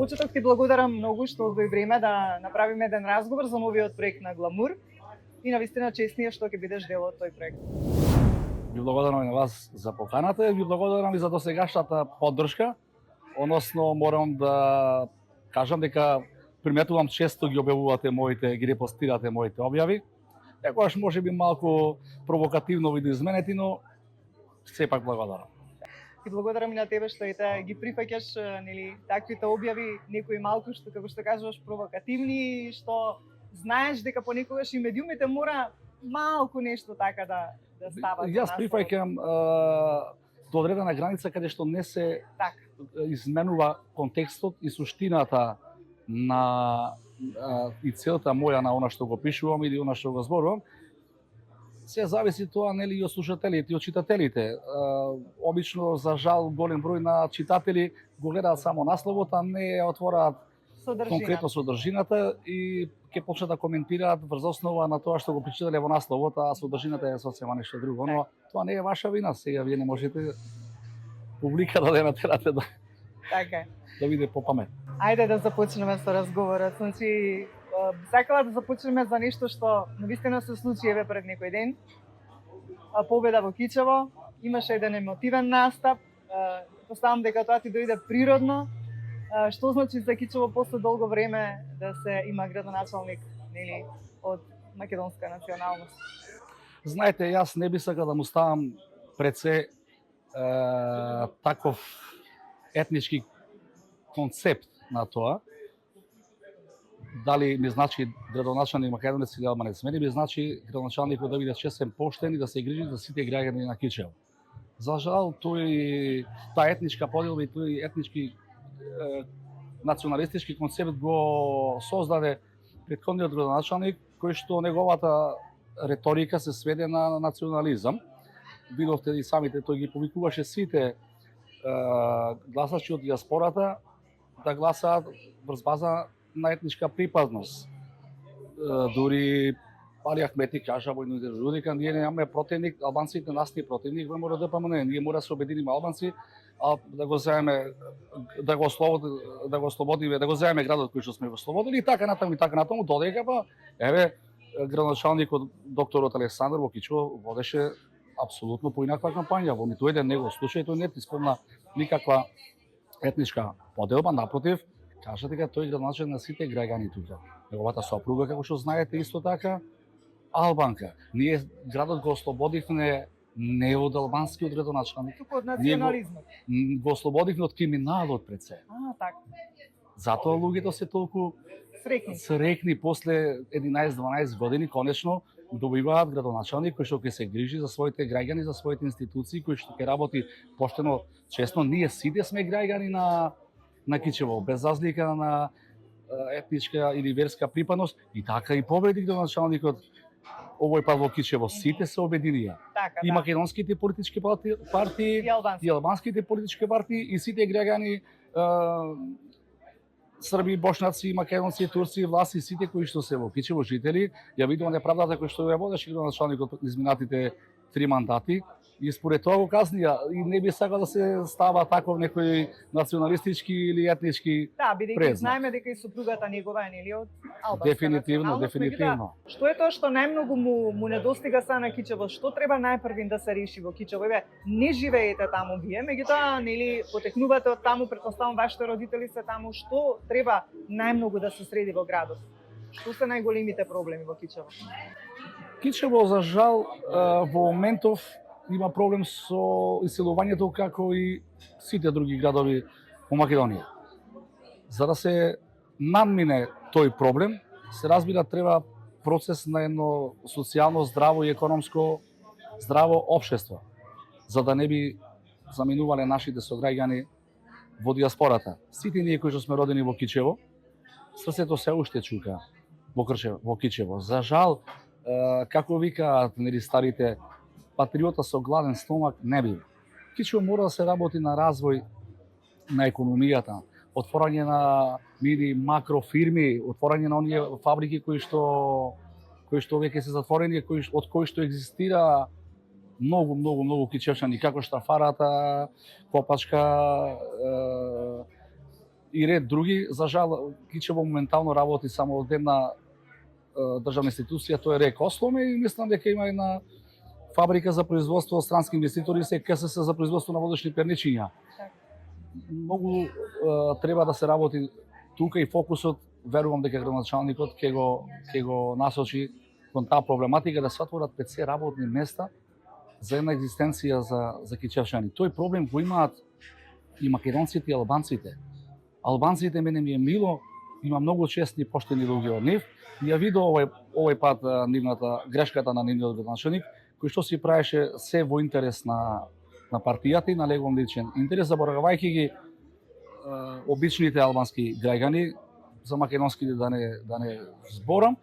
почеток ти благодарам многу што одвои време да направиме еден разговор за новиот проект на Гламур и навистина честни што ќе бидеш дел од тој проект. Ви благодарам и на вас за поканата и ви благодарам и за досегашната поддршка. Односно морам да кажам дека приметувам често ги објавувате моите, ги репостирате моите објави. Некогаш можеби малку провокативно ви изменети, но сепак благодарам. Ти благодарам и на тебе што ги прифаќаш нели таквите објави, некои малку што како што кажуваш провокативни, што знаеш дека понекогаш и медиумите мора малку нешто така да става. Јас прифаќам до одредена граница каде што не се изменува контекстот и суштината на и целта моја на она што го пишувам или она што го зборувам. Се зависи тоа нели и од слушателите и од читателите. Обично за жал голем број на читатели го гледаат само насловот, а не отвораат конкретно содржината и ќе почнат да коментираат врз основа на тоа што го прочитале во насловот, а содржината е сосема нешто друго. Но тоа не е ваша вина, сега вие не можете публика да натерате да да биде попамет. Ајде да започнеме со разговорот. Значи, сакала да започнеме за нешто што навистина се случи еве пред некој ден. Победа во Кичево, имаше еден емотивен настап. Поставам дека тоа ти дојде природно. Што значи за Кичево после долго време да се има градоначалник, нели, од македонска националност? Знаете, јас не би сакал да му ставам пред се таков етнички концепт на тоа. Дали ми значи градоначалник македонец или албанец? Мене ми значи градоначалникот да биде честен, поштен и да се грижи за сите граѓани на Кичево. За жал, таа етничка поделба и тој етнички националистички концепт го создаде претходниот градоначалник, кој што неговата реторика се сведе на национализам. Видовте и самите, тој ги повикуваше сите гласачи од диаспората да гласаат врз база на етничка припадност. Дури Али Ахмети кажа во едно интервју дека ние немаме противник, албанците нас ни противник во МРДПМН, ние мора да се обединиме албанци, а да го земеме, да го ослободиме, да го земеме градот кој што сме го ослободили и така натаму, додека еве градоначалникот докторот Александар во Кичево водеше апсолутно поинаква кампања. Во ниту еден негов случај тој не спомна никаква етничка поделба, напротив, кажа дека тој градоначалник на сите граѓани тука. Неговата сопруга, како што знаете, исто така албанка. Ние градот го ослободивме не од албанскиот градоначалник, туку од национализмот. Го ослободивме од криминалот пред се. Така. Затоа луѓето се толку срекни после 11-12 години конечно добиваат градоначалник кој што ќе се грижи за своите граѓани, за своите институции, кој што ќе работи поштено, честно. Ние сите сме граѓани на Кичево, без разлика на етничка или верска припадност, и така и победи градоначалникот овој пат во Кичево. Сите се обединија. И македонските политички партии, и албанските политички партии, и сите граѓани, срби, бошнаци, македонци, турци, власти, сите кои што се во Кичево жители, ја видува неправдата кој што ја водеше градоначалникот изминатите 3 мандати. И според тоа го казнија, и не би сакал да се става таков некој националистички или етнички бидејќи презнак. знаеме дека и супругата негова е нели од албанска Дефинитивно. Што е тоа што најмногу му недостига сега на Кичево? Што треба најпрвин да се реши во Кичево? Не живеете таму вие, меѓутоа нели потекнувате од таму, претпоставам вашите родители се таму, што треба најмногу да се среди во градот? Што се најголемите проблеми во Кичево? Кичево за жал во моментов има проблем со иселувањето како и сите други градови во Македонија. За да се надмине тој проблем, се разбира треба процес на едно социјално здраво и економско здраво општество, за да не би заминувале нашите сограѓани во диаспората. Сите ние кои што сме родени во Кичево, срцето се уште чука во Кичево. За жал, како викаат нели старите, патриота со гладен стомак не бива. Кичево мора да се работи на развој на економијата, отворање на мини макрофирми, отворање на оние фабрики кои што веќе се затворени, од кои што екзистира многу кичевчани, како штафарата, копачка, и ред други. За жал, Кичево моментално работи само од една државна институција, тоа е РЕК Осломе, и мислам дека има една фабрика за производство од странски инвеститори, се КСС за производство на водочни перничиња. Многу треба да се работи тука и фокусот, верувам дека градоначалникот ќе го насочи кон таа проблематика, да се отворат 50 работни места за една екзистенција за кичевчани. Тој проблем го имаат и македонците и албанците. Албанците, мене ми е мило, има многу честни и поштени луѓе од нив. Ја видов овој пат грешката на нивниот градоначалник, кој што си правеше се во интерес на партијата и на неговиот личен интерес, заборавајќи ги обичните албански граѓани, за македонските да не зборам,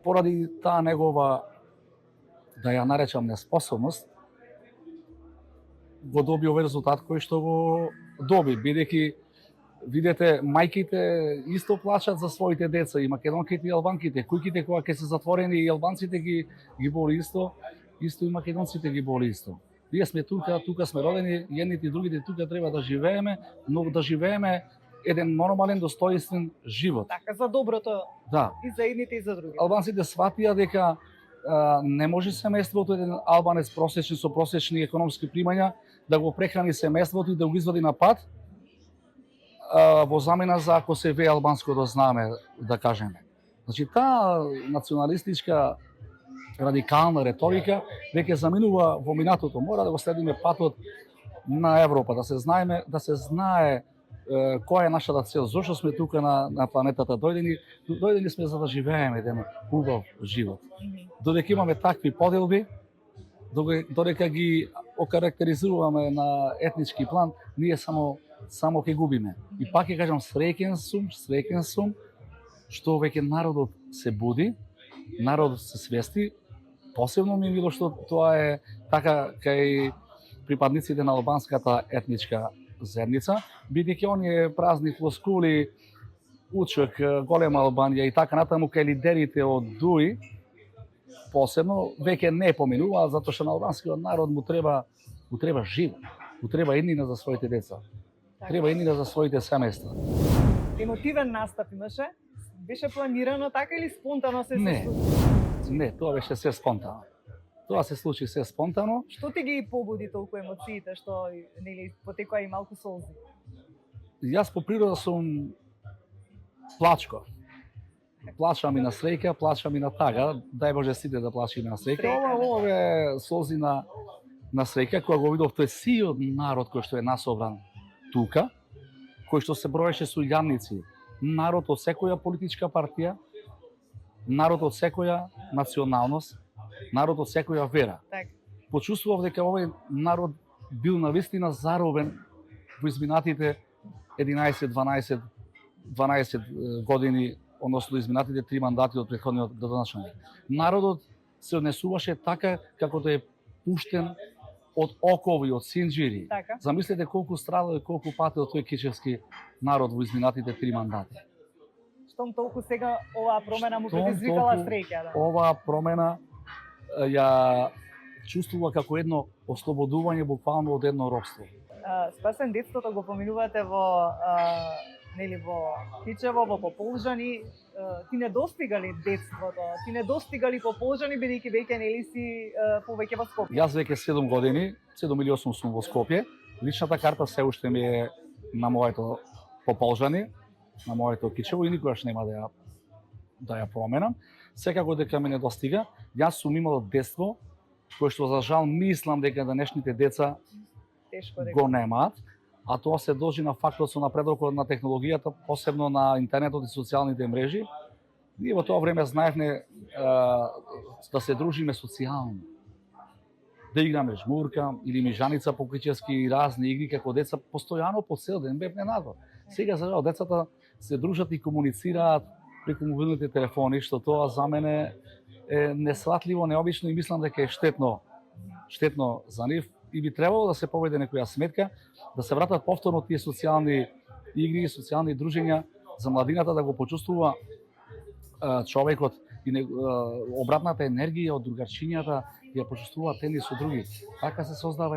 поради таа негова, да ја наречам, неспособност, го доби овој резултат кој што го доби, бидејќи видете, мајките исто плачат за своите деца, и македонките и албанките. Куќите кога ќе се затворени, и албанците ги боли исто и македонците ги боли исто. Ние сме тука сме родени, едните и другите тука треба да живееме, но да живееме еден нормален, достоинствен живот. Така, за доброто, да, и за едните и за другите. Албанците сватија дека не може семејството, еден албанец просечен со просечни економски примања, да го прехрани семејството и да го извади на пат, во замена за ако се вее албанското знаме, да кажеме. Значи, таа националистичка радикална реторика веќе заминува во минатото. Мора да го следиме патот на Европа, да се знае која е нашата цел, зошто сме тука на планетата. Дојдени сме за да живееме еден убав живот. Додека имаме такви поделби, додека ги окарактеризуваме на етнички план, ние само ќе губиме. И пак ќе кажам, среќен сум, што веќе народот се буди, народот се свести. Посебно ми е мило што тоа е така кај припадниците на албанската етничка заедница, бидејќи оние празни флоскули, Учек, голема Албанија и така натаму, кај лидерите од ДУИ, посебно, веќе не поминуваат, затоа што на албанскиот народ му треба живот, му треба иднина за своите деца, треба иднина за своите семејства. Емотивен настап имаше? Беше планирано така или спонтано се случи? Не, тоа беше се спонтано. Тоа се случи се спонтано. Што ти ги побуди толку емоциите, што нели потекоа и малку солзи? Јас по природа сум плачко. Плачам и на среќа, плачам и на тага. Дај Боже сите да плачиме на среќа. Ове солзи на среќа, кога го видов тој сиот народ кој што е насобран тука, кој што се броеше со илјадници, народ од секоја политичка партија, народ од секоја националност, народ од секоја вера. Почувствував дека овој народ бил навистина заробен во изминатите 11-12 години, односно изминатите 3 мандати од претходниот градоначалник. Народот се однесуваше така како да е пуштен од окови, од синџири. Замислете колку страдал и колку пател тој кичевски народ во изминатите 3 мандати. Штом толку сега оваа промена му предизвикала среќа, да? Оваа промена ја чувствува како едно ослободување буквално од едно робство. Спасен детството го поминувате во Кичево, во Пополжани. Ти не достигали детството, ти не достигали Пополжани, бидејќи веќе нели си повеќе во Скопје? Јас веќе 7 години, 7 или 8 сум во Скопје. Личната карта се уште ми е на моето Пополжани, на моето Кичево, и никогаш нема да ја променам. Секако дека ме не достига. Јас сум имал детство кој што за жал мислам дека денешните деца го немаат, а тоа се должи на фактот со напредокот на технологијата, посебно на интернетот и социјалните мрежи. Ние во тоа време знаевме да се дружиме социјално, да играме жмурка или мижаница по кичевски и разни игри како деца, постојано по цел ден бевме надвор. Сега за жал децата се дружат и комуницираат преку мобилните телефони, што тоа за мене е несватливо, необично и мислам дека е штетно за нив, и би требало да се поведе некоја сметка, да се вратат повторно тие социјални игри, социјални дружења, за младината да го почувствува човекот и обратната енергија од другарчињата, ја почувствуваат едни со други. Така се создава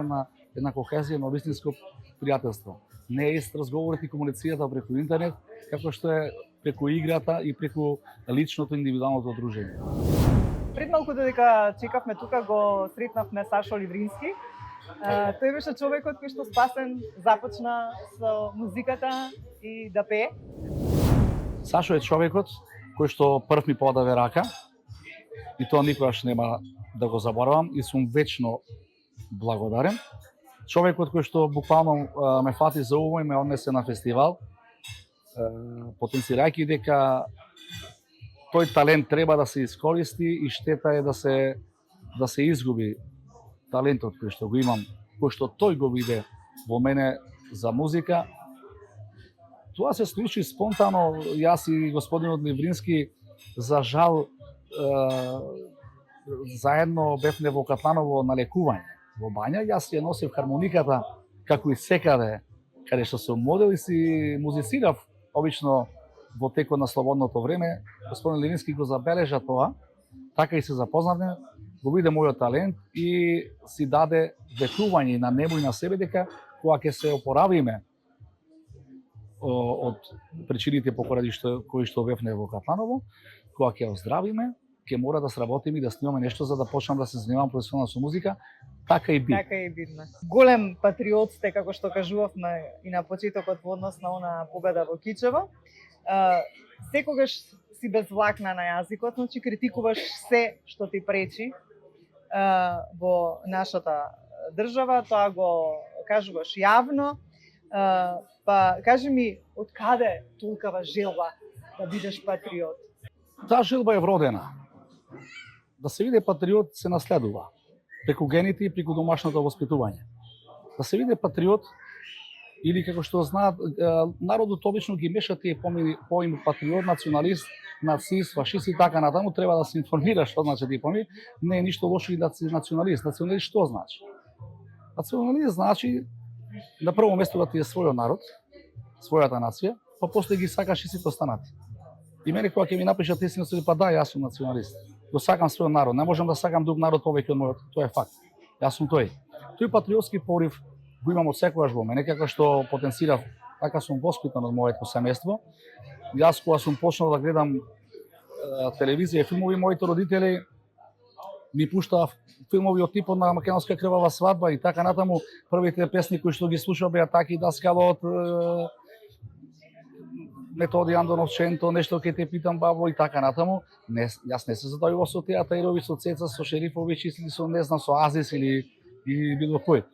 една кохезија, едно вистинско пријателство. Не е ист разговорот и комуницацијата преку интернет, како што е преку играта и преку личното индивидуалното дружење. Пред малку додека чекавме тука го сретнавме Сашо Ливрински. Тој беше човекот кој што спасен започна со музиката и да пее. Сашо е човекот кој што прв ми подаде рака и тоа никогаш нема да го заборавам и сум вечно благодарен. Човекот кој што буквално ме фати за уво и ме однесе на фестивал, потенцирајќи дека тој талент треба да се искористи и штета е да се изгуби талентот кој што го имам, кој што тој го виде во мене за музика. Тоа се случи спонтано, јас и господинот Ливрински, за жал, заедно бевме во Катланово на лекување во бања. Јас ја носив хармониката како и секаде каде што сум модел и си музицирав обично во текот на слободното време. Господин Ливрински го забележа тоа, така и се запознавме, го виде мојот талент и си даде ветување на небо и на себе дека кога ќе се опоравиме од причините поради кои што бевме во Катланово, кога ќе оздравиме, ќе мора да сработиме и да снимаме нешто за да почнам да се занимавам професионално со музика, така и би. Така и бидна. Голем патриот сте, како што кажувавме и на почетокот во однос на она победа во Кичево. Секогаш си без влакна на јазикот, значи критикуваш се што ти пречи во нашата држава, тоа го кажуваш јавно. Па кажи ми, од каде толкава желба да бидеш патриот? Таа желба е вродена. Да се биде патриот се наследува преку гените и преку домашното воспитување. Да се биде патриот или како што знаат народот обично ги меша тие поими патриот, националист, нацист, фашист и така натаму, треба да се информираш што значи тие поими. Не е ништо лошо и да си националист. Националист што значи? Националист значи на прво место да ти е својот народ, својата нација, па после ги сакаш и сите останати. И мене кога ќе ми напишат истина, па да, јас сум националист. Го сакам својот народ, не можам да сакам друг народ повеќе од мојот, тоа е факт. Јас сум тој. Тој патриотски порив го имам од секогаш во мене, како што потенцирав, така сум воспитан од моето семејство. Јас кога сум почнал да гледам телевизија и филмови, моите родители ми пуштаа филмови од типот на Македонска крвава свадба и така натаму. Првите песни кои што ги слушав беа Таки Даскалот, Методи Андонов Ченто, нешто ќе те питам бабо и така натаму. Јас не се задавив со театарови, со Цеца, со Шерифович или со не знам, со Азис или било кој.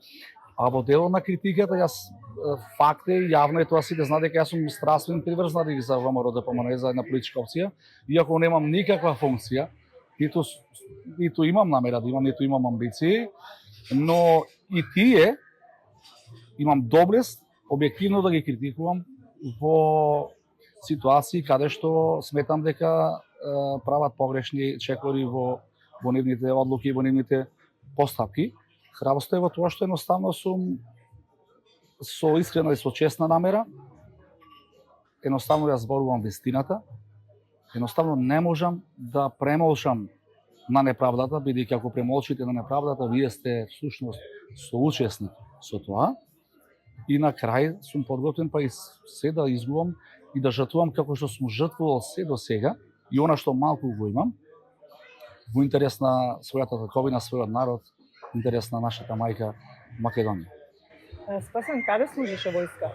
А во делот на критиката, јас факт е, јавно е тоа сите знаат дека јас сум страствен приврзник за ВМРО ДПМН, за една политичка опција, иако немам никаква функција, ниту имам намера да имам, ниту имам амбиции, но и тие имам доблест објективно да ги критикувам во ситуации каде што сметам дека прават погрешни чекори во нивните одлуки, во нивните постапки. Храброст е во тоа што едноставно сум со искрена и со честна намера, едноставно ја зборувам вистината, едноставно не можам да премолчам на неправдата, бидејќи ако премолчите на неправдата, вие сте всушност соучесник со тоа. И на крај сум подготвен па и се да изгубам и да жртвувам како што сум жртвувал се до сега и она што малку го имам во интерес на својата татковина, својот народ, интерес на нашата мајка Македонија. Спасен, каде служеше војска?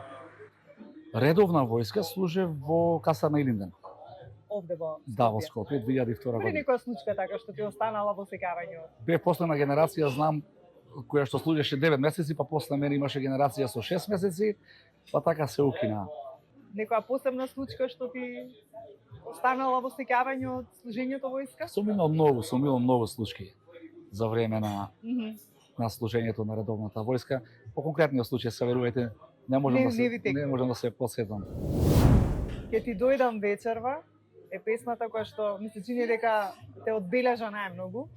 Редовна војска служев во касарна Илинден. Овде во Скопје? Да, во Скопје, 2002 Или година. некоја случка така што ти останала во секавањето? Бев последна генерација, знам, која што служеше 9 месеци, па после мене имаше генерација со 6 месеци, па така се укина. Некоја посебна случка што ти останала во секавање од служењето војска? Сум имал многу случаи за време на служењето на редовната војска. По конкретниот случај, се верувајте, не можам да се посетам. Ке ти дојдам вечерва е песната која што ми се чини дека те одбележа најмногу.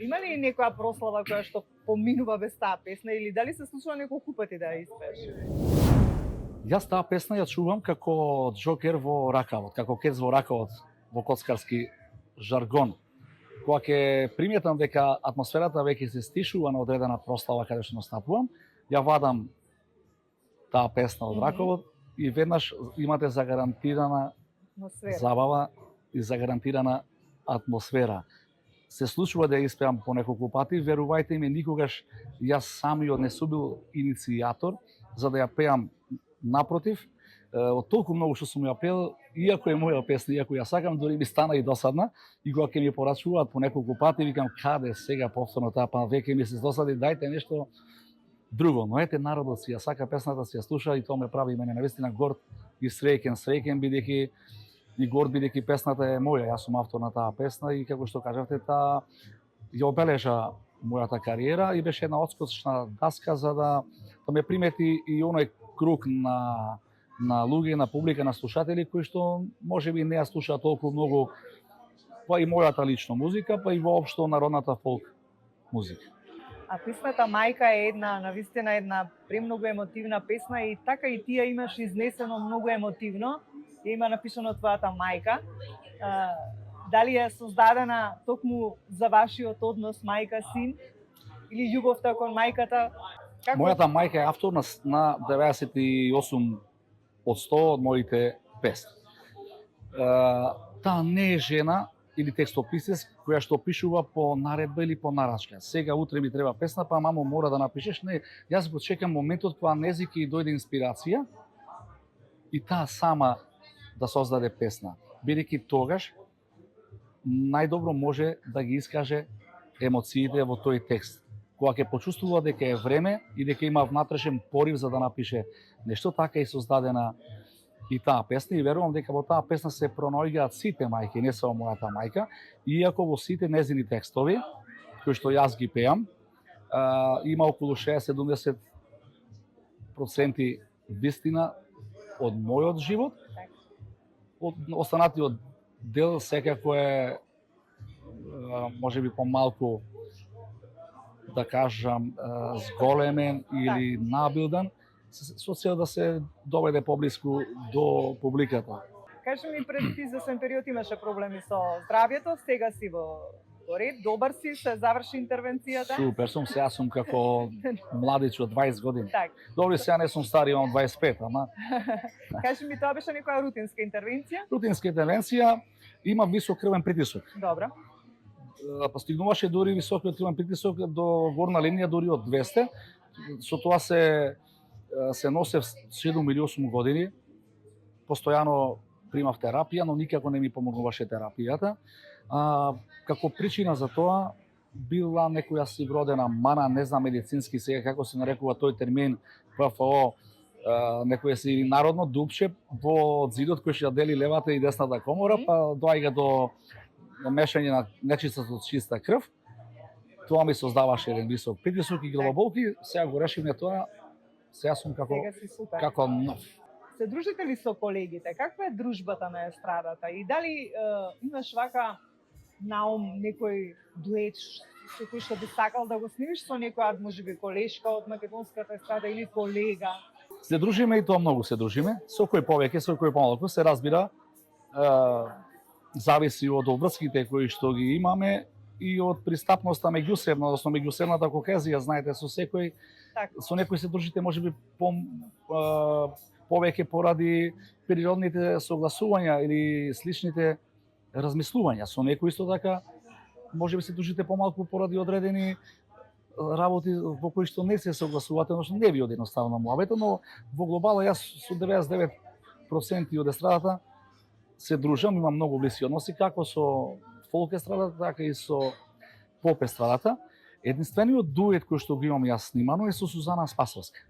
Има ли некоја прослава која што поминува без таа песна или дали се случува неколку пати да ја испееш? Јас таа песна ја чувам како џокер во ракавот, како кец во ракавот во коцкарски жаргон. Кога ќе приметам дека атмосферата веќе се стишува на одредена прослава каде што настапувам, ја вадам таа песна од Раковот и веднаш имате загарантирана Атмосфера. забава и загарантирана атмосфера. Се случува да ја испеам по неколку пати, верувајте ми, никогаш јас самиот не сум бил иницијатор за да ја пеам. Напротив, од толку многу што сум ја пеел, иако е моја песна, иако ја сакам, дури ми стана и досадна, и кога ќе ми порачуваат по неколку пати, викам каде сега повторно таа, па веќе ми се досади, дајте нешто друго. Но ете, народот си ја сака песната, си ја слуша и тоа ме прави мене навистина горд и среќен бидејќи и горд бидејќи песната е моја, јас сум автор на таа песна и како што кажавте, таа ја обележа мојата кариера и беше една одскочна даска за да ме примети и оној круг на луѓе, на публика, на слушатели кои што можеби не ја слушаат толку многу па и мојата лично музика, па и воопшто народната фолк музика. А песната Мајка е една, навистина една премногу емотивна песна и така и ти ја имаш изнесено многу емотивно. Ја има напишано твојата мајка. Дали е создадена токму за вашиот однос мајка-син или љубовта кон мајката? Како? Мојата мајка е автор на 98% од моите песни. Таа не е жена или текстописец која што пишува по наредба или по нарачка. Сега утре ми треба песна, па мамо мора да напишеш. Не, јас го чекам моментот кога незик и дојде инспирација и таа сама да создаде песна. Бидејќи тогаш најдобро може да ги искаже емоциите во тој текст. Кога ќе почувствува дека е време и дека има внатрешен порив за да напише нешто, така и создадена и таа песна, и верувам дека во таа песна се пронаоѓаат сите мајки, не само мојата мајка, иако во сите незини текстови, кои што јас ги пеам, има околу 60-70% вистина од мојот живот, од останатиот дел секако е можеби помалку, да кажам, зголемен или набилдан, со цел да се доведе поблиску до публиката. Кажи ми, пред извесен период имаше проблеми со здравјето, сега си во ред, добар си, се заврши интервенцијата? Супер сум, сега сум како младич од 20 години. Так. Добри, сега не сум стар, имам 25, ама... Кажи ми, тоа беше некоја рутинска интервенција? Рутинска интервенција, има висок крвен притисок. Добро. Постигнуваше дури високиот крвен притисок до горна линија дури од 200. Со тоа се носев 7 или 8 години. Постојано примав терапија, но никако не ми помогнуваше терапијата. Како причина за тоа била некоја си вродена мана, не знам медицински сега како се нарекува тој термин, ПФО, некоја си народно дупче во зидот кој што дели левата и десната комора, па доаѓа до мешање на нечиста со чиста крв. Тоа ми создаваше еден висок притисок и главоболки. Сега го решивме тоа. Сега сум како нов. Се дружите ли со колегите? Каква е дружбата на естрадата? И дали имаш вака наум некој дует со кој што би сакал да го снимиш со некоја можеби колешка од македонската естрада или колега? Се дружиме и тоа многу се дружиме. Со кој повеќе, со кој помалку, се разбира. Зависи од обврските кои што ги имаме и од пристапноста меѓусебна, односно меѓусебната кохезија, знаете, со секој, со некој се дружите можеби повеќе поради природните согласувања или сличните размислувања. Со некој исто така можеби се дружите помалку поради одредени работи во кои што не се согласувате, односно не ви од едноставно муабето, но во глобала јас со 99% од естрадата се дружам, имам многу блиски односи како со фолк естрадата, така и со поп естрадата. Единствениот дует кој што го имам јас снимано е со Сузана Спасовска.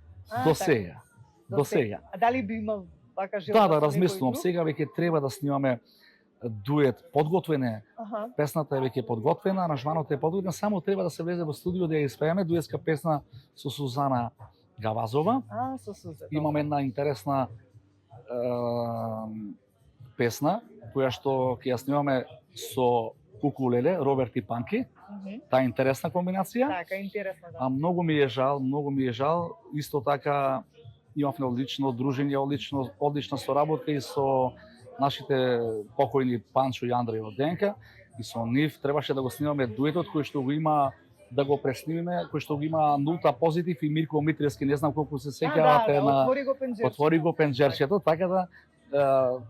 До сега. До сега. А дали би имал вака желба? Да, размислувам. Сега веќе треба да снимаме дует. Подготвен е. Песната е веќе подготвена, аранжманот е подготвен, само треба да се влезе во студио да ја испееме дуетска песна со Сузана Гавазова. Со Сузана. Имаме една интересна песна која што ќе ја снимаме со Кукулеле, Роберт и Панки. Таа интересна комбинација. Така, интересна, да. А многу ми е жал, исто така имавме одлично дружење, одлична соработка и со нашите покојни Панчо и Андреј од ДНК, и со нив требаше да го снимаме дуетот кој што го има да го преснимиме, кој што го има Нулта Позитив и Мирко Митревски, не знам колку се сеќавате на Отвори го пенџерчето, така да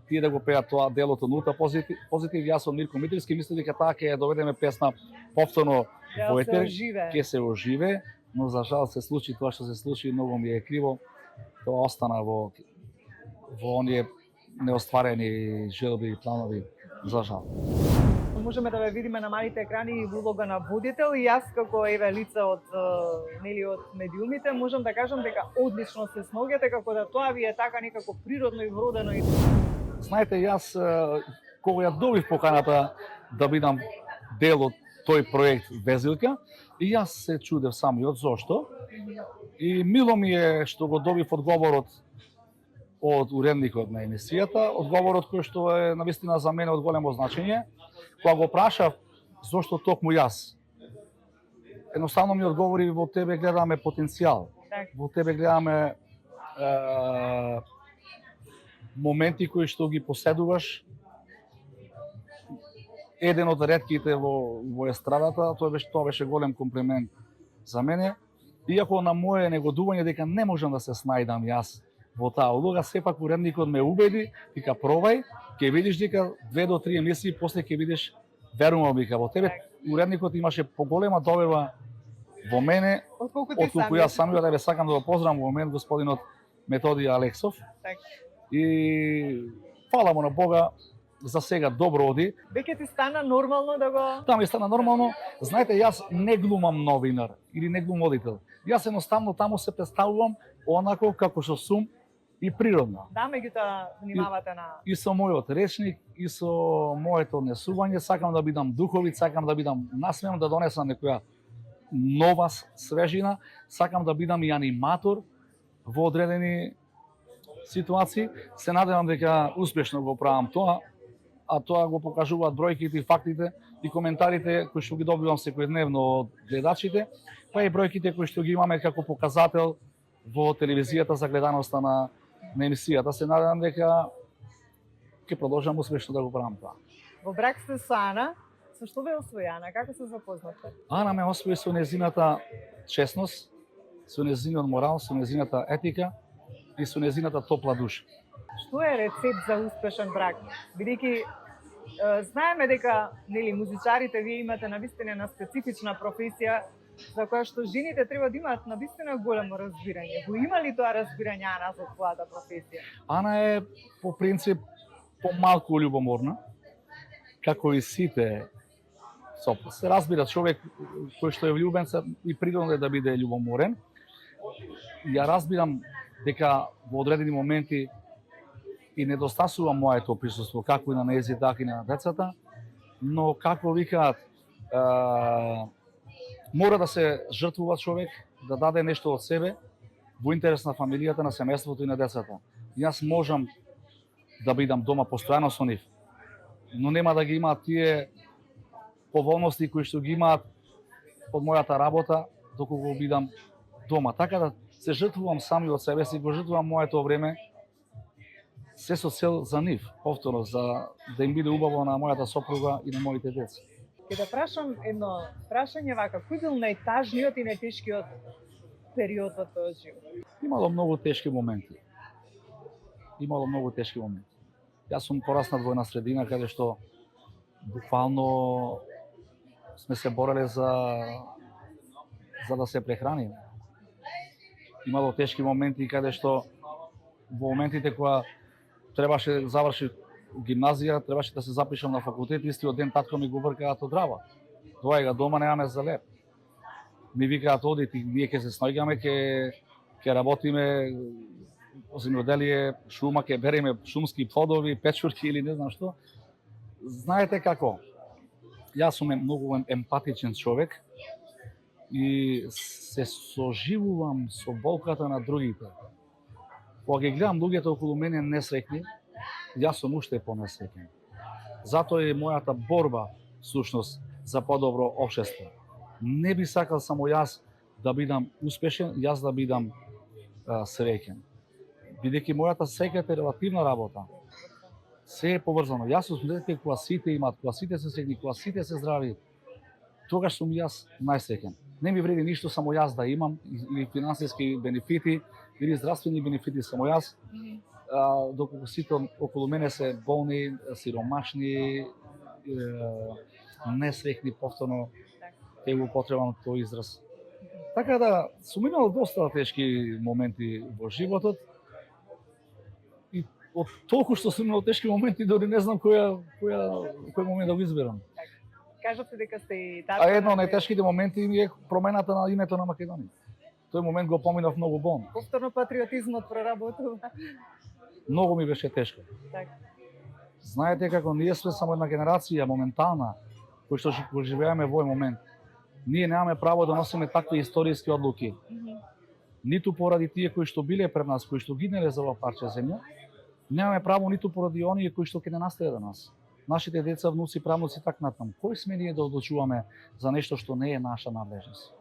тие да го пеат тоа делото Нулта Позитив, јас со Мирко Митревски мислам дека таа ќе ја доведеме песна повторно во етер, ќе се оживе, но за жал се случи тоа што се случи, многу ми е криво. Тоа остана во оние неостварени желби и планови, за жал. Можеме да ве видиме на малите екрани и улога на водител и јас како лице од медиумите можам да кажам дека одлично се сноѓате, како да тоа ви е така некако природно и вродено. Знаете, јас кога ја добив поканата да бидам дел од тој проект Везилка, и јас се чудев самиот зошто. И мило ми е што го добив одговорот од уредникот на емисијата, одговорот кој што е навистина за мене од големо значење. Кога го прашав зошто токму јас, едноставно ми одговори: во тебе гледаме потенцијал, во тебе гледаме моменти кои што ги поседуваш. Еден од ретките во естрадата, тоа беше голем комплимент за мене. Иако на моје негодување дека не можам да се снајдам јас во таа улога, сепак уредникот ме убеди, вика пробај, ќе видиш дека 2 до 3 емисии после ќе видиш, верувам, вика, во тебе уредникот имаше поголема доверба во мене отколку јас самиот. Да ве сакам да го поздравам во момент господинот Методија Алексов. И фала му на Бога, за сега добро оди. Веќе ти стана нормално да го... Да, ми стана нормално. Знаете, јас не глумам новинар или не глум водител. Јас едноставно таму се представувам онако како што сум и природно. Да, меѓутоа внимавате на... И со мојот речник, и со моето однесување, сакам да бидам духовит, сакам да бидам насмеан, да донесам некоја нова свежина, сакам да бидам и аниматор во одредени ситуации. Се надевам дека успешно го правам тоа, а тоа го покажуваат бројките и фактите и коментарите кои што ги добивам секојдневно од гледачите, па и бројките кои што ги имаме како показател во телевизијата за гледаноста на емисијата. Се надевам дека ќе продолжам успешно да го правам тоа. Во брак сте со Ана. Со што ве освои Ана? Како се запознавте? Ана ме освои со незината честност, со незиниот морал, со незината етика и со незината топла душа. Што е рецепт за успешен брак? Бидејќи знаеме дека музичарите вие имате навистина на специфична професија за која што жените треба да имаат навистина големо разбирање. Го има ли тоа разбирање Ана за твојата професија? Ана е по принцип помалку љубоморна, како и сите. Се разбира, човек кој што е влюбен и природно е да биде љубоморен. Ја разбирам дека во одредени моменти и недостасува моето присуство, како и на нејзи, така и на децата, но како викаат, мора да се жртвува човек, да даде нешто од себе во интерес на фамилијата, на семејството и на децата. Јас можам да бидам дома постојано со нив, но нема да ги имаат тие поволности кои што ги имаат од мојата работа доколку бидам дома. Така да се жртвувам сами од себе си, го жртвувам моето време, се со цел за нив, повторно, за да им биде убаво на мојата сопруга и на моите деца. Ке да прашам едно прашање вака, кој бил најтажниот и најтешкиот период во тој живот? Имало многу тешки моменти. Јас сум пораснат во една средина каде што буквално сме се бореле за да се прехраниме. Имало тешки моменти каде што во моментите кога требаше заврши гимназија, требаше да се запишам на факултет, истиот ден татко ми го вркаат од Рава. Доаѓа дома, немаме за леп. Ми викаат оди, ние ќе се снајгаме, ќе работиме земјоделие, шума, ќе береме шумски плодови, печурки или не знам што. Знаете како? Јас сум многу емпатичен човек и се соживувам со болката на другите. Кога ги гледам луѓето околу мене несреќни, јас сум уште понесреќен. Затоа е мојата борба, всушност, за подобро општество. Не би сакал само јас да бидам успешен, јас да бидам среќен. Бидејќи мојата среќа е релативна работа. Се е поврзано. Јас сум дека кога сите имаат, кога сите се среќни, кога сите се здрави, тогаш сум јас најсреќен. Не ми вреди ништо само јас да имам, или финансиски бенефити, или здравствени бенефити само јас, доколку сите околу мене се болни, сиромашни, несреќни, повторно ќе го потребам тој израз. Така да, сум имал доста тешки моменти во животот и од толку што сум имал тешки моменти, дори не знам кој момент да го изберам. Кажавте дека сте и тата. А едно од најтешките моменти ми е промената на името на Македонија. Тој момент го поминав многу болно. Повторно патриотизмот проработува. Многу ми беше тешко. Така. Знаете како ние сме само една генерација моментална кој што живееме во овој момент. Ние немаме право да носиме такви историски одлуки. Ниту поради тие кои што биле пред нас, кои што гинеле за ова парче земја, немаме право ниту поради оние кои што ќе не наследат нас. Нашите деца, внуци, правнуци так натам. Кој сме ние да одлучуваме за нешто што не е наша надлежност?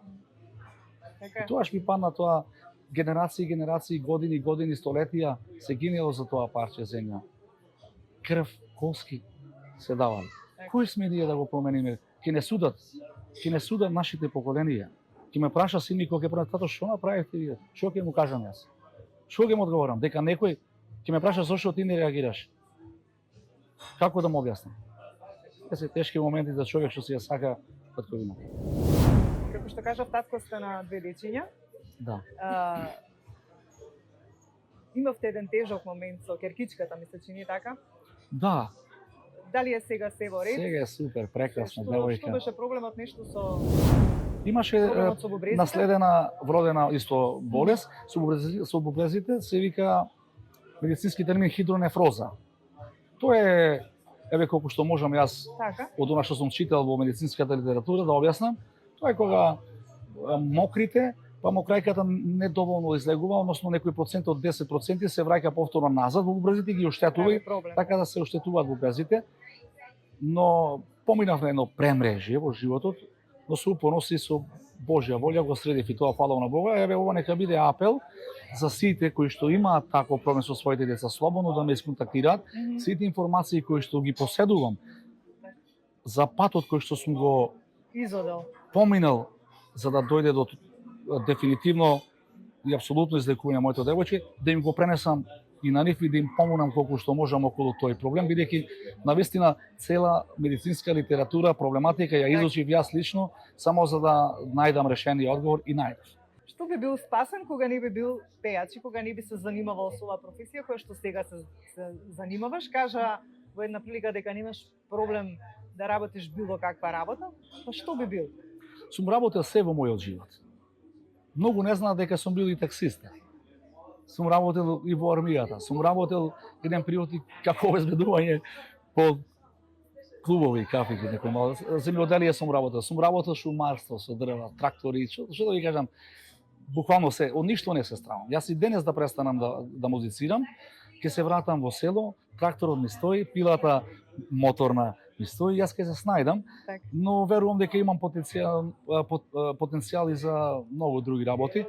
Така. И тоаш ми падна тоа генерации, години, столетија се гинело за тоа парче земја. Крв, коски се давали. Кој сме ние да го промениме? Ќе не судат нашите поколенија. Ќе ме праша син ми кога ќе пронат, тато што направивте вие? Што ќе му кажам јас? Што ќе му одговорам? Дека некој ќе ме праша зошто ти не реагираш? Како да му објаснам? Те се тешки моменти за човек што си ја сака татковина. Како што кажав, татко сте на 2 дечиња. Да. Имавте еден тежок момент со керкичката, ми се чини така. Да. Дали е сега се во ред? Сега е супер, прекрасна девојка. Што беше проблемот, нешто со Имаше наследена вродена исто болест со бубрезите, се вика медицински термин хидронефроза. Тоа е, еве колку што можам јас од она што сум читал во медицинската литература да објаснам, тоа е кога мокрите, па мокрајката недоволно излегува, односно некој процент од 10% се враќа повторно назад во бубрезите и ги оштетува, така да се оштетуваат бубрезите. Но поминав на едно премрежје во животот, но се упоноси со Божја волја го средив и тоа фала на Бога. Еве ова нека биде апел за сите кои што имаат таков проблем со своите деца, слободно да ме исконтактираат. Сите информации кои што ги поседувам за патот кој што сум го поминал за да дојде до дефинитивно и апсолутно излекување на моето девојче, да им го пренесам и на нив и да им помогнам колку што можам околу тој проблем, бидејќи навистина цела медицинска литература, проблематика ја изучив јас лично, само за да најдам решение и одговор и најдов. Што би бил спасен кога не би бил пејач и кога не би се занимавал со оваа професија која што сега се занимаваш? Кажа во една прилика дека немаш проблем да работиш било каква работа, па што би бил? Сум работел се во мојот живот. Многу не знаат дека сум бил и таксиста. Сум работел и во армијата. Сум работел еден период и како обезбедување по клубови, кафики, некој мало. Земјоделие сум работел. Сум работел шумарство со дрва, трактори, што да ви кажам, буквално се, од ништо не се стравам. Јас и денес да престанам да музицирам, ќе се вратам во село, тракторот ми стои, пилата моторна ми стои, јас ќе се снајдам, но верувам дека имам потенцијал и за многу други работи.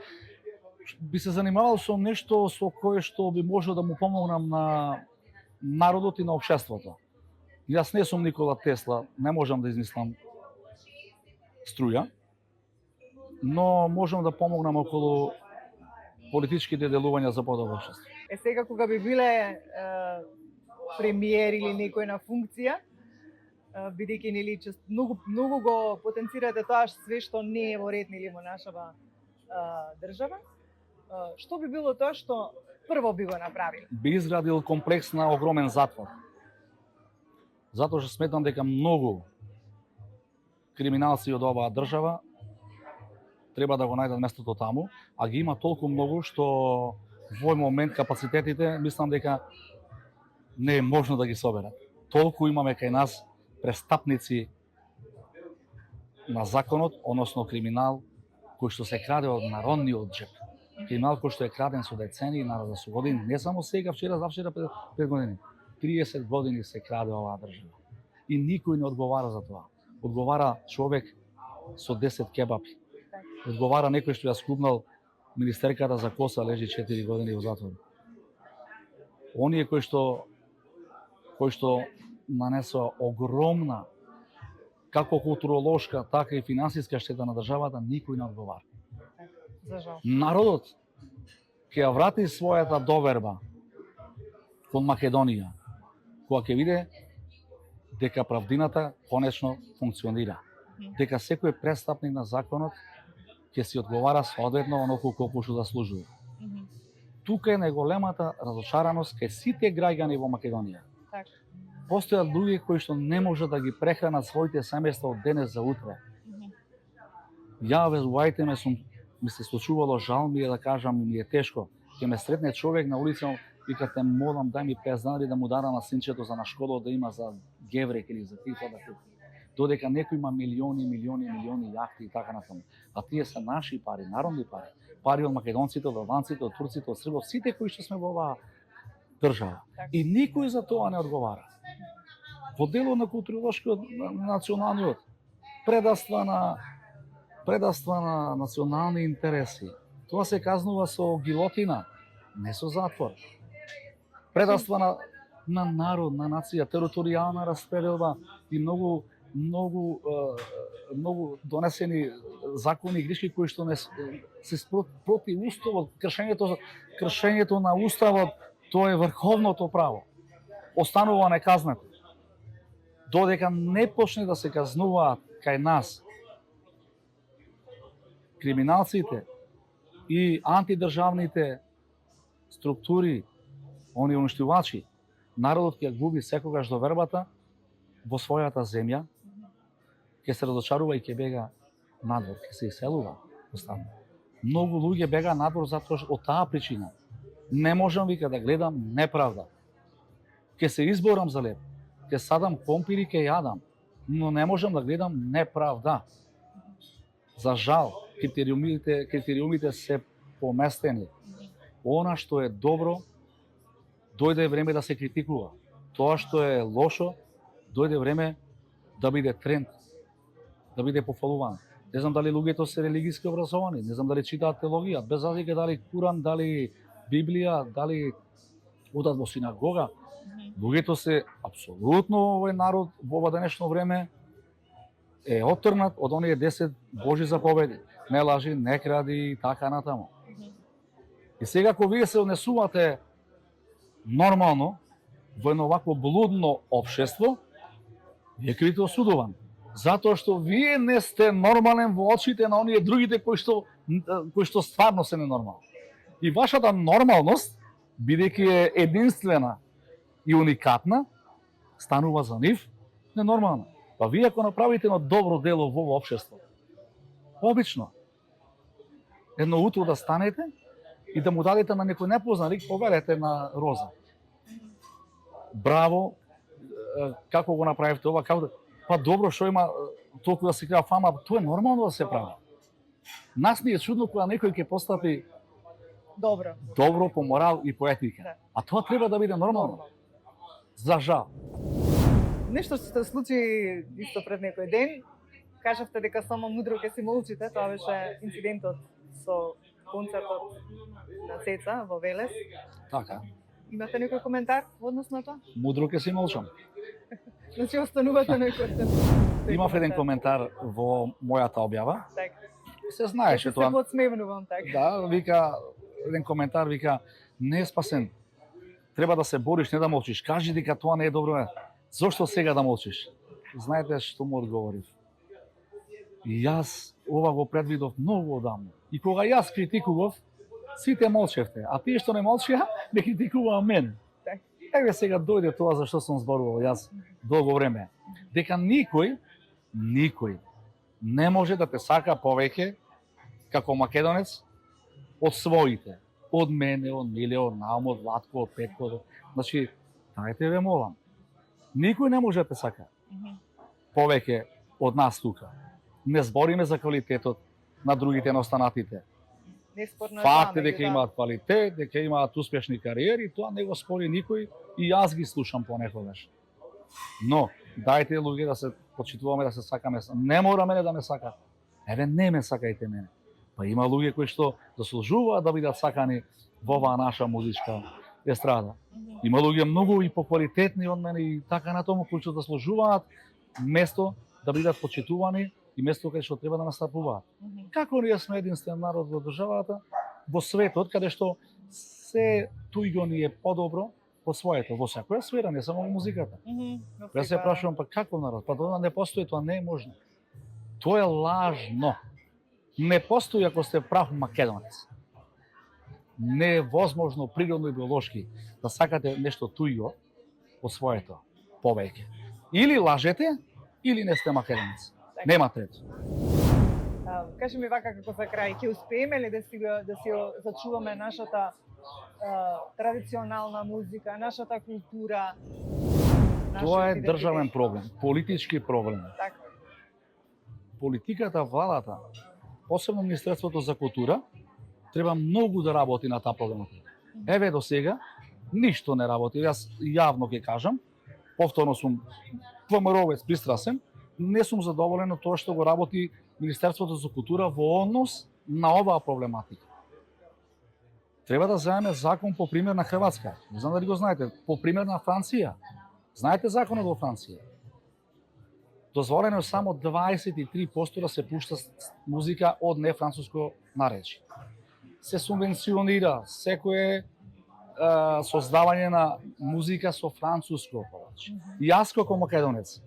Би се занимавал со нешто со кое што би можел да му помогнам на народот и на општеството. Јас не сум Никола Тесла, не можам да измислам струја, но можам да помогнам околу политичките делувања за подобро општество. Сега кога би биле премиер или некој на функција, бидејќи нели многу го потенцирате тоа све што не е во ред нели во нашава држава, што би било тоа што прво би го направил? Би изградил комплекс на огромен затвор. Затоа што сметам дека многу криминалци од оваа држава треба да го најдат местото таму, а ги има толку многу што во овој момент капацитетите мислам дека не е можно да ги соберат. Толку имаме кај нас престапници на законот, односно криминал кој што се краде од народниот джеп. Криминал кој што е краден со децени на со години, не само сега, вчера, завчера, 5 години. 30 години се краде оваа држава. И никој не одговара за тоа. Одговара човек со 10 кебапи. Одговара некој што ја скубнал министерката за коса, лежи 4 години во затвор. Оние кои што нанесоа огромна како културолошка, така и финансиска штета на државата, никој не одговара. За жал. Народот ќе ја врати својата доверба кон Македонија, кога ќе види дека правдината конечно функционира, дека секој престапник на законот ќе си одговара соодветно оноку колку што заслужува. Тука е најголемата разочараност кај сите граѓани во Македонија. Така. Постојат луѓе кои што не можат да ги прехранат своите семејства од денес за утре. Ја везувајте ми се случувало, жал ми е да кажам, ми е тешко. Ќе ме сретне човек на улица, вика те молам дај ми 50 денари да му дадам на синчето за на школа да има за геврек или за типа да купи. Додека некој има милиони јахти и така натаму. А тие се наши пари, народни пари. Пари од македонците, од албанците, од турците, од србов, сите кои што сме во оваа држава. И никој за тоа не одговара. Во делот на културолошкиот националниот предавства на национални интереси. Тоа се казнува со гилотина, не со затвор. Предавства на народ, на нација, територијална распределба и многу донесени закони и грешки кои што не се против уставот, кршењето на уставот, тоа е врховното право. Останува неказнато. Додека не почне да се казнуваат кај нас криминалците и антидржавните структури, они уништувачи, народот ќе губи секогаш довербата во својата земја, ќе се разочарува и ќе бега надвор, ќе се иселува. Многу луѓе бега надвор затоа што од таа причина. Не можам вика да гледам неправда. Ќе се изборам за леп, ќе садам помпири, ќе јадам, но не можам да гледам неправда. За жал, критериумите се поместени. Она што е добро, дојде време да се критикува. Тоа што е лошо, дојде време да биде тренд, да биде пофалувано. Не знам дали луѓето се религиски образовани, не знам дали читаат теологија, без разлика дали Куран, дали Библија, дали одат во синагога. Луѓето се апсолутно овој народ во ова денешно време е оттрнат од оние 10 Божи заповеди. Не лажи, не кради и така натаму. И сега ако вие се однесувате нормално во едно вакво блудно општество, вие ќе бидете осудувани. Затоа што вие не сте нормален во очите на оние другите кои што стварно се ненормални. И вашата нормалност, бидејќи е единствена и уникатна, станува за нив ненормална. Па вие ако направите едно добро дело во општество, обично, едно утро да станете и да му дадете на некој непознаник, поверете на Роза. Браво, како го направивте ова, како... Па добро, што има толку да се крива фама, тоа е нормално да се прави. Нас ни е чудно кога некој ќе постапи добро по морал и по етика. Да. А тоа треба да биде нормално. За жал. Нешто што се случи исто пред некој ден, кажавте дека само мудро ќе си молчите, тоа беше инцидентот со концертот на Цеца во Велес. Така. Имате некој коментар во однос на тоа? Мудро ќе си молчам. Значи останувате некој. Имав еден коментар во мојата објава. Така. Се знаеше тоа. Се подсмевнувам така. Да, вика еден коментар, вика не е спасен. Треба да се бориш, не да молчиш. Кажи дека тоа не е добро. Зошто сега да молчиш? Знаете што му одговорив? И јас ова го предвидов многу одамно. И кога јас критикував, сите молчевте, а тие што не молчеа, ме критикуваа мен. Еве сега дојде тоа за што сум зборувал јас долго време. Дека никој не може да те сака повеќе како македонец од своите. Од мене, од Миле, од Наум, од Ватко, од Петко. Значи, дајте ве молам. Никој не може да те сака повеќе од нас тука. Не збориме за квалитетот на другите, на останатите. Факт е дека имаат квалитет, дека имаат успешни кариери, тоа не го спори никој и јас ги слушам понекогаш. Но, дајте луѓе да се почитуваме, да се сакаме. Не мора мене да ме сакат. Еве, не ме сакајте мене. Па има луѓе кои што заслужуваат да бидат сакани во оваа наша музичка естрада. Има луѓе многу и поквалитетни од мене и така натаму кои што заслужуваат место да бидат почитувани и место каде што треба да настапуваат. Како ние сме единствен народ во државата, во светот, каде што се туѓо ни е подобро по своето, во секоја сфера, не само во музиката. Јас се прашувам, па како народ? Па тоа не постои, тоа не е можно. Тоа е лажно. Не постои ако сте прав македонец. Не е возможно природно и биолошки да сакате нешто туѓо од своето повеќе. Или лажете, или не сте македонец. Нема трето. Кажи ми вака како за крај, ќе успееме ли да си зачуваме нашата традиционална музика, нашата култура? Тоа е државен проблем, политички проблем. Така. Политиката, владата, посебно Министерството за култура, треба многу да работи на таа проблематика. Еве до сега ништо не работи. Јас јавно ќе кажам, повторно сум ВМРО-вец пристрасен, не сум задоволен од тоа што го работи Министерството за култура во однос на оваа проблематика. Треба да земеме закон по пример на Хрватска. Не знам дали го знаете, по пример на Франција. Знаете законот во Франција? Дозволено е само 23% да се пушта музика од нефранцуско наречие. Се субвенционира секое создавање на музика со француско повеќе. Јас како македонец,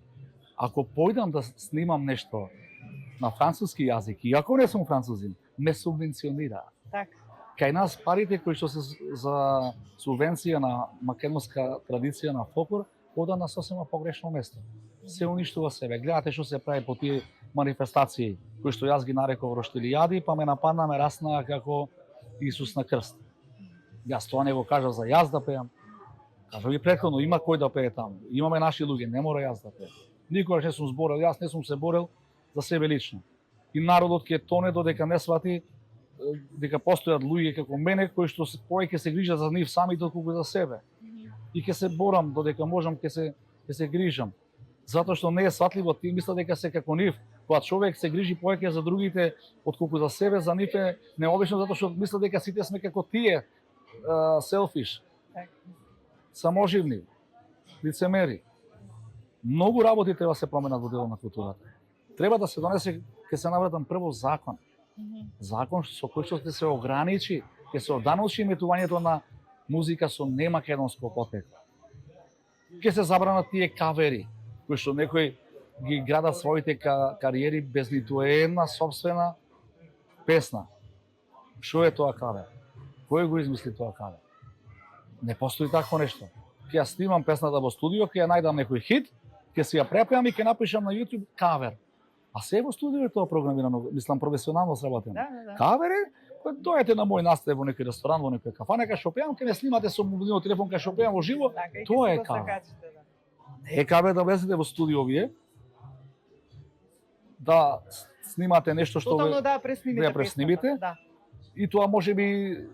ако појдам да снимам нешто на француски јазик, и ако не сум французин, ме субвенционира. Така. Кај нас парите кои што се за субвенција на македонска традиција на фолклор, ода на сосема погрешно место. Се уништува себе. Гледате што се прави по тие манифестации, кои што јас ги нареков роштилијади, па ме нападна, ме раснаа како Исус на крст. Јас тоа не го кажав за јас да пеам. Кажав и претходно, има кој да пее таму. Имаме наши луѓе, не мора јас да пеам. Никогаш не сум зборел, јас не сум се борел за себе лично. И народот ќе тоне додека не свати дека постојат луѓе како мене кои што повеќе се грижат за нив самите отколку за себе. И ќе се борам додека можам, ќе се грижам. Затоа што не е сватливо, ти мисла дека се како нив. Кога човек се грижи повеќе за другите отколку за себе, за нив е необично затоа што мисла дека сите сме како тие, селфиш, саможивни, лицемери. Многу работи треба да се променат во делот на културата. Треба да се донесе, ќе се навратам прво закон. Закон со кој што ќе се ограничи, ќе се оданочи емитувањето на музика со немакедонско потекло. Ќе се забранат тие кавери, кои што некои ги градат своите кариери без ниту една собствена песна. Што е тоа кавер? Кој го измисли тоа кавер? Не постои такво нешто. Ќе ја снимам песната во студио, ќе ја најдам некој хит, ќе си ја препеам и ќе напишам на YouTube кавер. А се во студио е тоа програмирано, мислам професионално сработено. Да. Кавери, дојдете на мој настав во некој ресторан, во некој кафана, кај што пеам, ќе ме снимате со мобилниот телефон кај што пеам во живо, тоа е кавер. Не е кавер да влезете во студио вие, да снимате нешто што тотално да преснимите. Да. И тоа можеби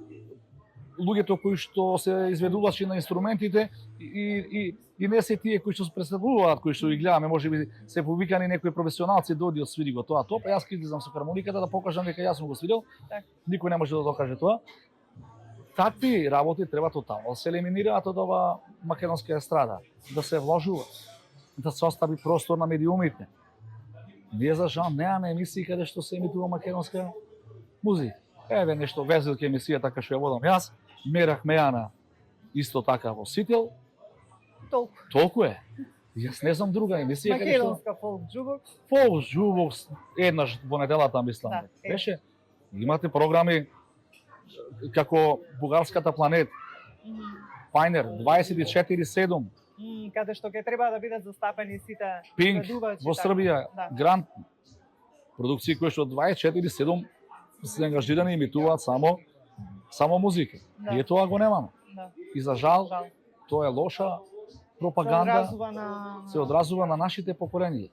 луѓето кои што се изведувачи на инструментите и не се тие кои што се представуваат, кои што ги гледаме, можеби се повикани некои професионалци дојди освири го тоа, па јас ќе излезам со хармониката да покажам дека јас сум го свирил. Никој не може да докаже тоа. Такви работи треба тотално да се елиминираат од ова македонска естрада, да се вложува, да се остави простор на медиумите. Ние за жал немаме емисии каде што се емитува македонска музика. Еве нешто везил ке емисија така што ја водам јас, Мерах Мејана исто така во Сител. Толку е. Јас не знам друга емисија каде што македонска фолк џубокс. Фолк џубокс еднаш во неделата мислам. Да, беше. Имате програми како Бугарската планет. Пайнер 24/7. Каде што ќе треба да бидат застапени сите Пинк ведувачи во Србија, Грант, продукции кои што 24/7 се ангажирани и емитуваат само музика. Да. И тоа го немаме. Да. И за жал, тоа е лоша пропаганда, се одразува на нашите поколенија.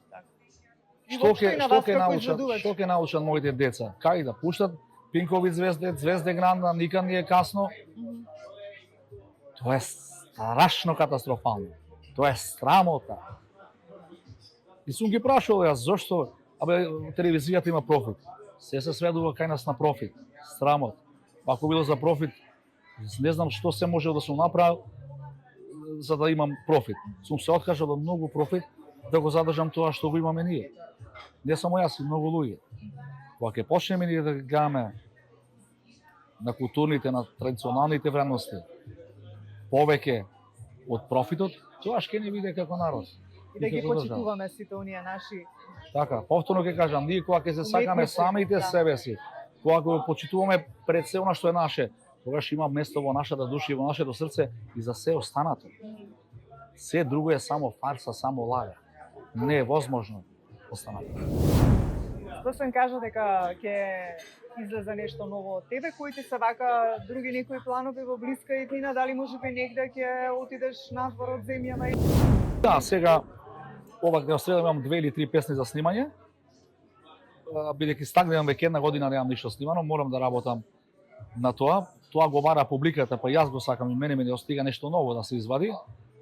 Што ќе научат моите деца? Кај да пуштат Пинкови звезде Гранда, никад не е касно. Тоа е страшно катастрофално. Тоа е срамота. И сум ги прашал јас зошто телевизијата има профит. Се сведува кај нас на профит. Срамот. Ако било за профит, не знам што се може да сум направил за да имам профит. Сум се откажал од многу профит да го задржам тоа што го имаме ние. Не само јас, и многу луѓе. Кога ќе почнеме ние да гледаме на културните, на традиционалните вредности, повеќе од профитот, тоа ќе не биде како народ. И да ги почитуваме сите оние наши. Така, повторно ќе кажам, ние кога ќе се сакаме самите себе си, кога го почитуваме пред се она што е наше, тогаш има место во нашата душа и во нашето срце и за се останато. Се друго е само фарса, само лага. Не е возможно останато. Стосен кажа дека ќе излезе нешто ново од тебе, кои ти се вака други некои планови во блиска иднина, дали можеби негде ќе отидеш надвор од земјава? Да, сега ова кај среда имам 2 или 3 песни за снимање. Бидејќи стагнувам веќе една година немам ништо снимано, морам да работам на тоа. Тоа го бара публиката, па јас го сакам и мене ми остига нешто ново да се извади.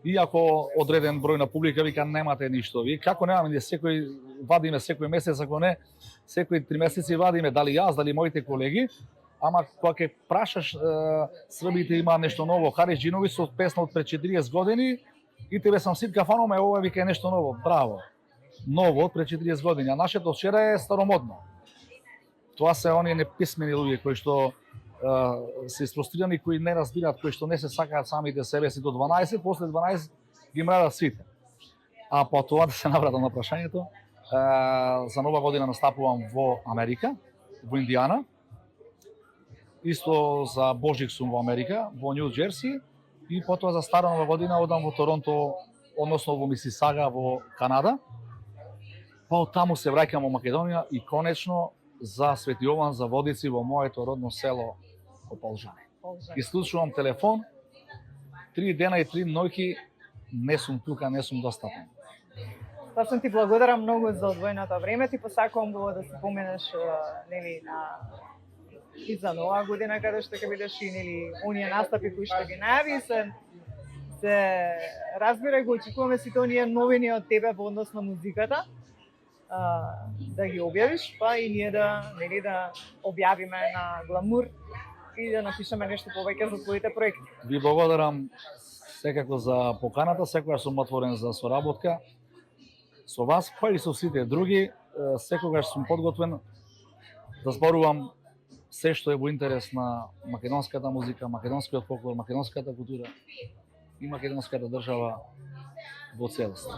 Иако одреден број на публика вика немате ништо. Ви како немаме, ние секој вадиме секој месец, ако не секој 3 месеци вадиме, дали јас, дали моите колеги. Ама кога ќе прашаш србите има нешто ново, Харис Џиновиќ со песна од пред 40 години и тебе сам ситка фаноме, ова вика е нешто ново. Браво. Ново од пред 40 години, а нашето вчера е старомодно. Тоа се оние неписмени луѓе кои што се изфрустрирани, кои не разбираат, кои што не се сакаат самите себе си до 12, после 12 ги мрадат сите. А по тоа да се навратам на прашањето, за нова година настапувам во Америка, во Индијана. Исто за Божик сум во Америка, во Нью Џерси, и потоа за стара нова година одам во Торонто, односно во Мисисага во Канада. Па од таму се враќам во Македонија и конечно за Свети Јован за водици во моето родно село Ополжане. Исклучувам телефон, 3 дена и 3 ноќи не сум тука, не сум достапен. Стасен, ти благодарам многу за одвоеното време, ти посакувам го да се поменеш нели на и за нова година каде што ќе бидеш и нели оние настапи кои што ги најави се разбира го очекуваме сите оние новини од тебе во однос на музиката. Да ги објавиш, па и ние да објавиме на Гламур и да напишеме нешто повеќе за твоите проекти. Ви благодарам секако за поканата, секогаш сум отворен за соработка со вас, па и со сите други. Секогаш сум подготвен да зборувам се што е во интерес на македонската музика, македонскиот фолклор, македонската култура и македонската држава во целост.